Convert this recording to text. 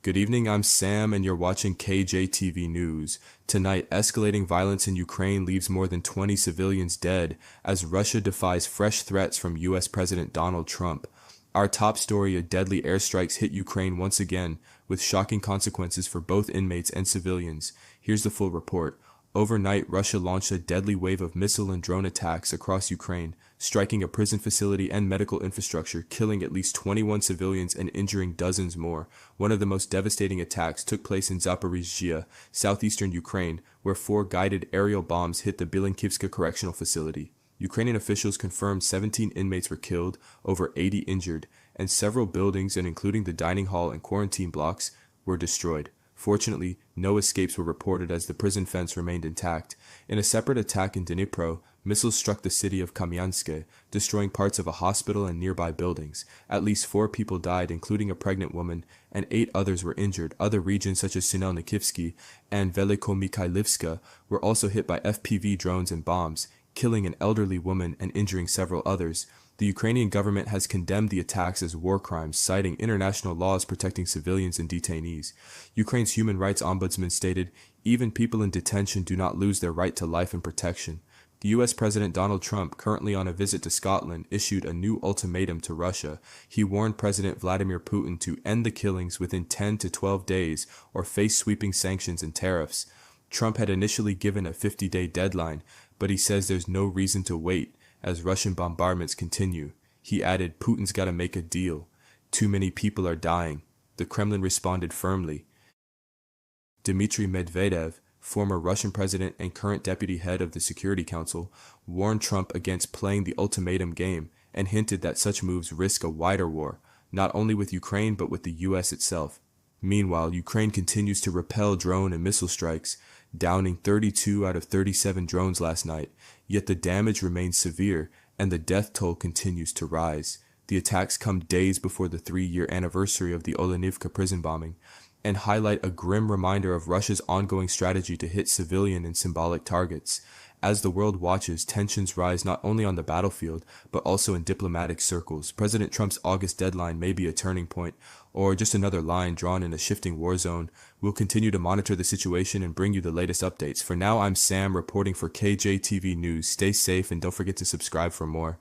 Good evening, I'm Sam and you're watching KJTV News. Tonight, escalating violence in Ukraine leaves more than 20 civilians dead as Russia defies fresh threats from US President Donald Trump. Our top story: deadly airstrikes hit Ukraine once again, with shocking consequences for both inmates and civilians. Here's the full report. Overnight, Russia launched a deadly wave of missile and drone attacks across Ukraine, striking a prison facility and medical infrastructure, killing at least 21 civilians and injuring dozens more. One of the most devastating attacks took place in Zaporizhzhia, southeastern Ukraine, where 4 guided aerial bombs hit the Bielinkivska correctional facility. Ukrainian officials confirmed 17 inmates were killed, over 80 injured, and several buildings, including the dining hall and quarantine blocks, were destroyed. Fortunately, no escapes were reported as the prison fence remained intact. In a separate attack in Dnipro, missiles struck the city of Kamyanske, destroying parts of a hospital and nearby buildings. At least 4 people died, including a pregnant woman, and 8 others were injured. Other regions such as Sinelnikivsky and Velikomikhylivska were also hit by FPV drones and bombs, killing an elderly woman and injuring several others. The Ukrainian government has condemned the attacks as war crimes, citing international laws protecting civilians and detainees. Ukraine's human rights ombudsman stated, "Even people in detention do not lose their right to life and protection." The US President Donald Trump, currently on a visit to Scotland, issued a new ultimatum to Russia. He warned President Vladimir Putin to end the killings within 10 to 12 days or face sweeping sanctions and tariffs. Trump had initially given a 50-day deadline, but he says there's no reason to wait as Russian bombardments continue. He added, "Putin's got to make a deal. Too many people are dying." The Kremlin responded firmly. Dmitry Medvedev, former Russian president and current deputy head of the Security Council, warned Trump against playing the ultimatum game and hinted that such moves risk a wider war, not only with Ukraine but with the US itself. Meanwhile, Ukraine continues to repel drone and missile strikes, downing 32 out of 37 drones last night, yet the damage remains severe and the death toll continues to rise. The attacks come days before the 3-year anniversary of the Olenivka prison bombing and highlight a grim reminder of Russia's ongoing strategy to hit civilian and symbolic targets. As the world watches, tensions rise not only on the battlefield, but also in diplomatic circles. President Trump's August deadline may be a turning point, or just another line drawn in a shifting war zone. We'll continue to monitor the situation and bring you the latest updates. For now, I'm Sam reporting for KJTV News. Stay safe and don't forget to subscribe for more.